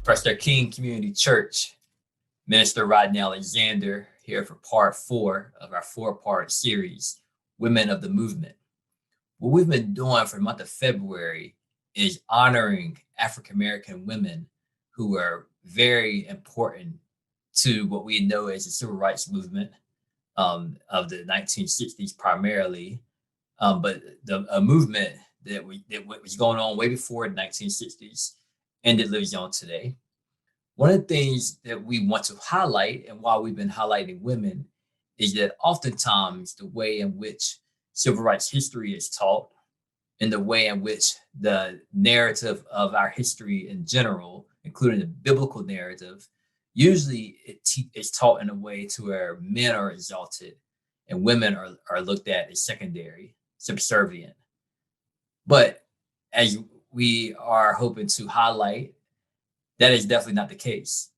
Preston King Community Church, Minister Rodney Alexander here for part 4 of our 4-part series, Women of the Movement. What we've been doing for the month of February is honoring African-American women who are very important to what we know as the civil rights movement of the 1960s primarily, but a movement that was going on way before the 1960s and it lives on today. One of the things that we want to highlight and why we've been highlighting women is that oftentimes the way in which civil rights history is taught and the way in which the narrative of our history in general, including the biblical narrative, usually it's taught in a way to where men are exalted and women are looked at as secondary, subservient. But as we are hoping to highlight, that is definitely not the case.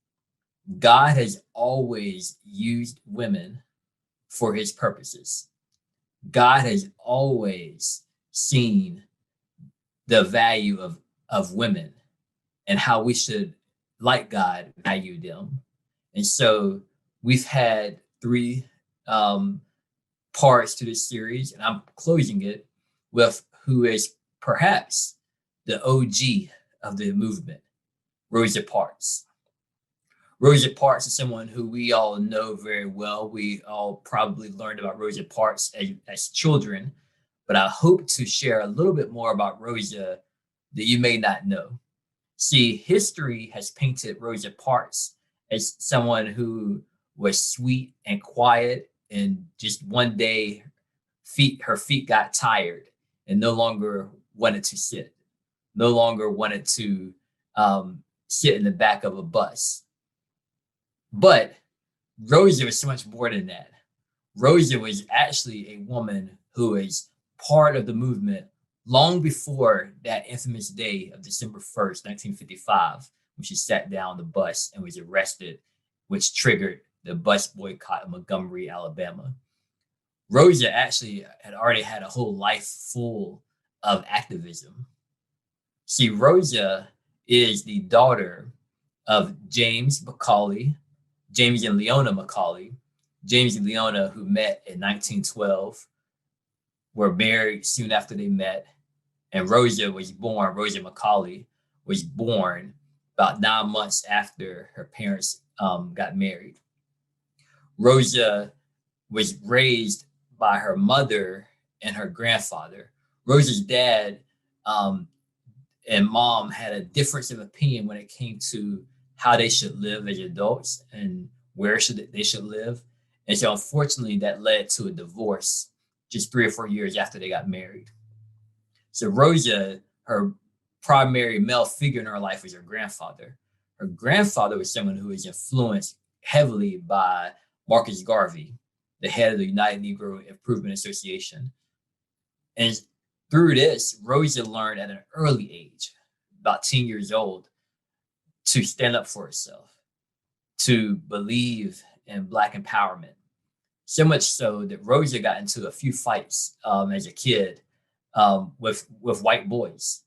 God has always used women for his purposes. God has always seen the value of women and how we should, like God, value them. And so we've had 3 parts to this series, and I'm closing it with who is perhaps the OG of the movement, Rosa Parks. Rosa Parks is someone who we all know very well. We all probably learned about Rosa Parks as children, but I hope to share a little bit more about Rosa that you may not know. See, history has painted Rosa Parks as someone who was sweet and quiet, and just one day her feet got tired and no longer wanted to sit, no longer wanted to sit in the back of a bus. But Rosa was so much more than that. Rosa was actually a woman who was part of the movement long before that infamous day of December 1st, 1955, when she sat down the bus and was arrested, which triggered the bus boycott in Montgomery, Alabama. Rosa actually had already had a whole life full of activism. See, Rosa is the daughter of James and Leona Macaulay. James and Leona, who met in 1912, were married soon after they met. And Rosa Macaulay was born about 9 months after her parents got married. Rosa was raised by her mother and her grandfather. Rosa's dad and mom had a difference of opinion when it came to how they should live as adults and where they should live. And so unfortunately that led to a divorce just 3 or 4 years after they got married. So Rosa, her primary male figure in her life was her grandfather. Her grandfather was someone who was influenced heavily by Marcus Garvey, the head of the United Negro Improvement Association. And through this, Rosa learned at an early age, about 10 years old, to stand up for herself, to believe in Black empowerment. So much so that Rosa got into a few fights as a kid with white boys,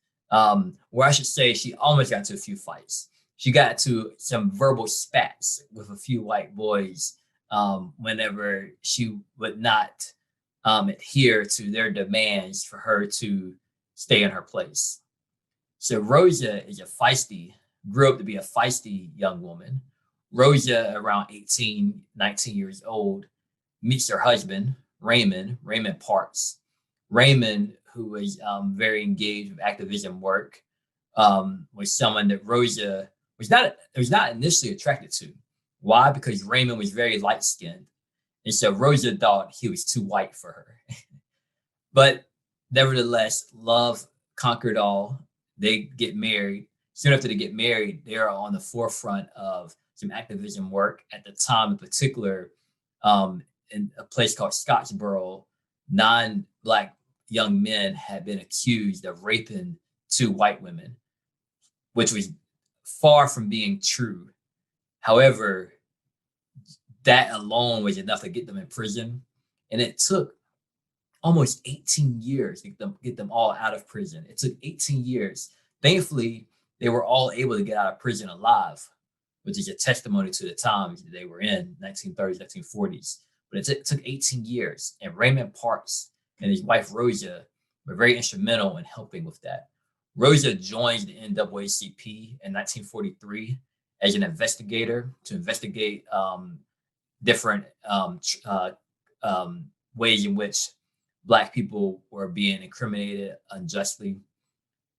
where I should say she almost got into a few fights. She got to some verbal spats with a few white boys whenever she would not adhere to their demands for her to stay in her place. So Rosa grew up to be a feisty young woman. Rosa, around 18, 19 years old, meets her husband, Raymond Parks. Raymond, who was very engaged with activism work, was someone that Rosa was not initially attracted to. Why? Because Raymond was very light-skinned. And so Rosa thought he was too white for her. But nevertheless, love conquered all. They get married. Soon after they get married, they are on the forefront of some activism work. At the time in particular, in a place called Scottsboro, 9 Black young men had been accused of raping 2 white women, which was far from being true. However, that alone was enough to get them in prison. And it took almost 18 years to get them all out of prison. It took 18 years. Thankfully, they were all able to get out of prison alive, which is a testimony to the times that they were in, 1930s, 1940s. But it took 18 years, and Raymond Parks and his wife Rosa were very instrumental in helping with that. Rosa joined the NAACP in 1943 as an investigator to investigate different ways in which Black people were being incriminated unjustly.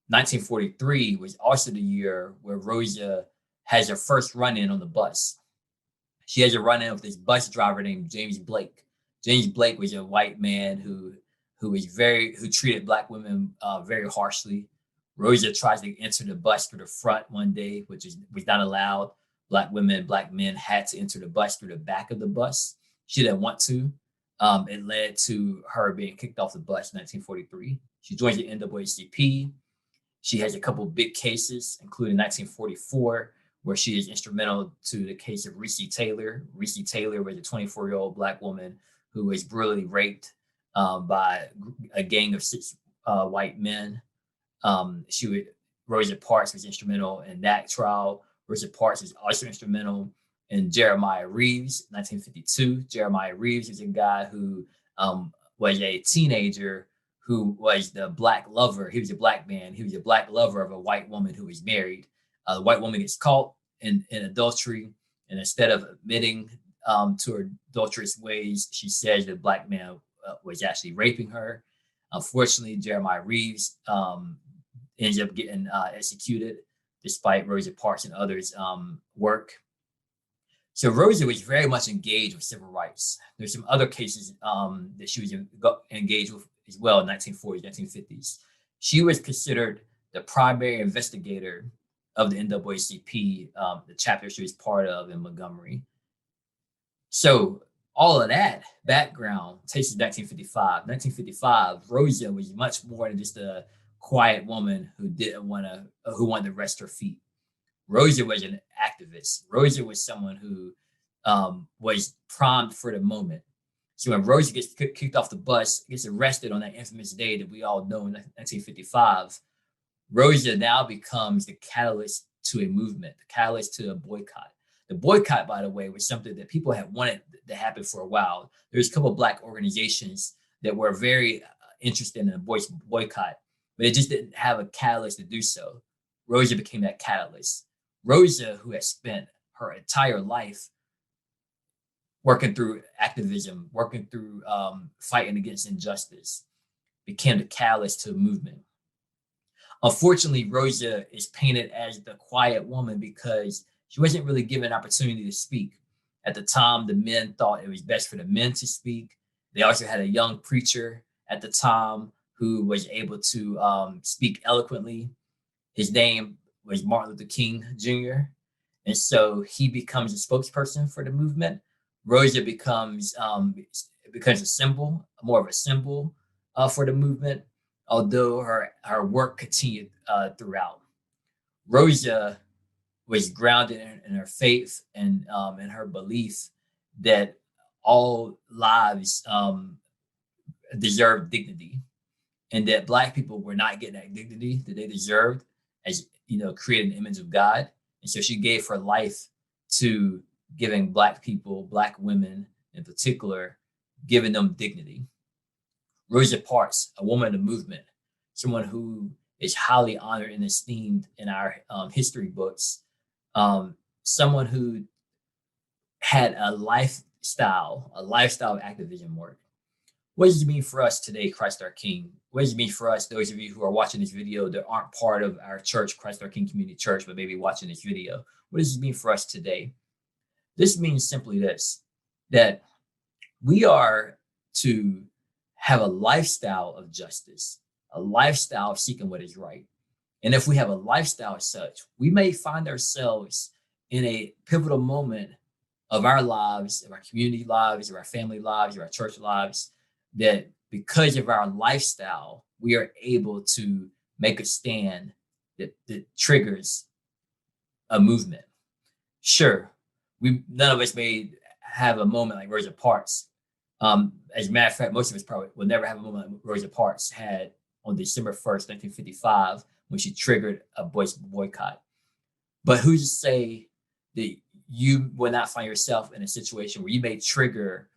1943 was also the year where Rosa has her first run-in on the bus. She has a run-in with this bus driver named James Blake. James Blake was a white man who treated Black women very harshly. Rosa tries to enter the bus through the front one day, which was not allowed. Black women, Black men had to enter the bus through the back of the bus. She didn't want to. It led to her being kicked off the bus in 1943. She joins the NAACP. She has a couple of big cases, including 1944, where she is instrumental to the case of Reese Taylor. Reese Taylor was a 24-year-old Black woman who was brutally raped by a gang of 6 white men. Rosa Parks was instrumental in that trial. Rosa Parks was also instrumental in Jeremiah Reeves, 1952. Jeremiah Reeves was a guy who was a teenager who was the Black lover. He was a Black man. He was a Black lover of a white woman who was married. The white woman gets caught in adultery, and instead of admitting to her adulterous ways, she says the Black man was actually raping her. Unfortunately, Jeremiah Reeves ends up getting executed, despite Rosa Parks and others' work. So Rosa was very much engaged with civil rights. There's some other cases that she was engaged with as well in 1940s, 1950s. She was considered the primary investigator of the NAACP, the chapter she was part of in Montgomery. So all of that background takes us to 1955. 1955, Rosa was much more than just a quiet woman who wanted to rest her feet. Rosa was an activist. Rosa was someone who was primed for the moment. So when Rosa gets kicked off the bus, gets arrested on that infamous day that we all know in 1955, Rosa now becomes the catalyst to a movement, the catalyst to a boycott. The boycott, by the way, was something that people had wanted to happen for a while. There's a couple of Black organizations that were very interested in a boycott, but it just didn't have a catalyst to do so. Rosa became that catalyst. Rosa, who has spent her entire life working through activism, working through fighting against injustice, became the catalyst to a movement. Unfortunately, Rosa is painted as the quiet woman because she wasn't really given an opportunity to speak. At the time, the men thought it was best for the men to speak. They also had a young preacher at the time who was able to speak eloquently. His name was Martin Luther King Jr. And so he becomes a spokesperson for the movement. Rosa becomes a symbol, more of a symbol for the movement, although her work continued throughout. Rosa was grounded in her faith and in her belief that all lives deserve dignity, and that Black people were not getting that dignity that they deserved, as created an image of God. And so she gave her life to giving Black people, Black women in particular, giving them dignity. Rosa Parks, a woman of the movement, someone who is highly honored and esteemed in our history books, someone who had a lifestyle of activism work. What does it mean for us today, Christ our King? What does it mean for us, those of you who are watching this video that aren't part of our church, Christ our King Community Church, but maybe watching this video? What does it mean for us today? This means simply this, that we are to have a lifestyle of justice, a lifestyle of seeking what is right. And if we have a lifestyle as such, we may find ourselves in a pivotal moment of our lives, of our community lives, of our family lives, of our church lives, that because of our lifestyle, we are able to make a stand that triggers a movement. Sure, none of us may have a moment like Rosa Parks. As a matter of fact, most of us probably will never have a moment like Rosa Parks had on December 1st, 1955, when she triggered a boycott. But who's to say that you will not find yourself in a situation where you may trigger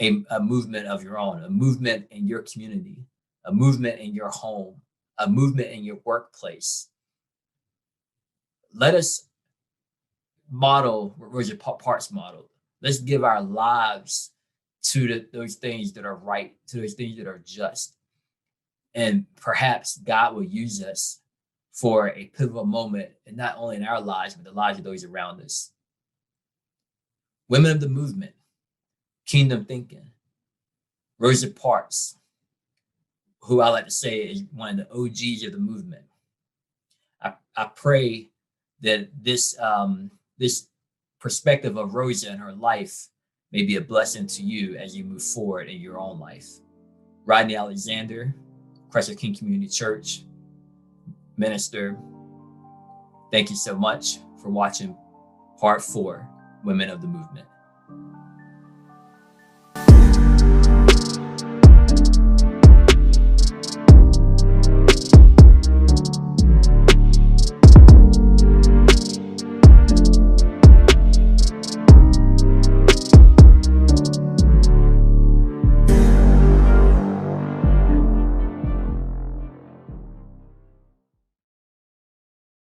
a movement of your own, a movement in your community, a movement in your home, a movement in your workplace. Let us model what Rosa Parks modeled. Let's give our lives to those things that are right, to those things that are just. And perhaps God will use us for a pivotal moment, and not only in our lives, but the lives of those around us. Women of the movement, kingdom thinking, Rosa Parks, who I like to say is one of the OGs of the movement. I pray that this perspective of Rosa and her life may be a blessing to you as you move forward in your own life. Rodney Alexander, Christ King Community Church, minister, thank you so much for watching part 4, Women of the Movement.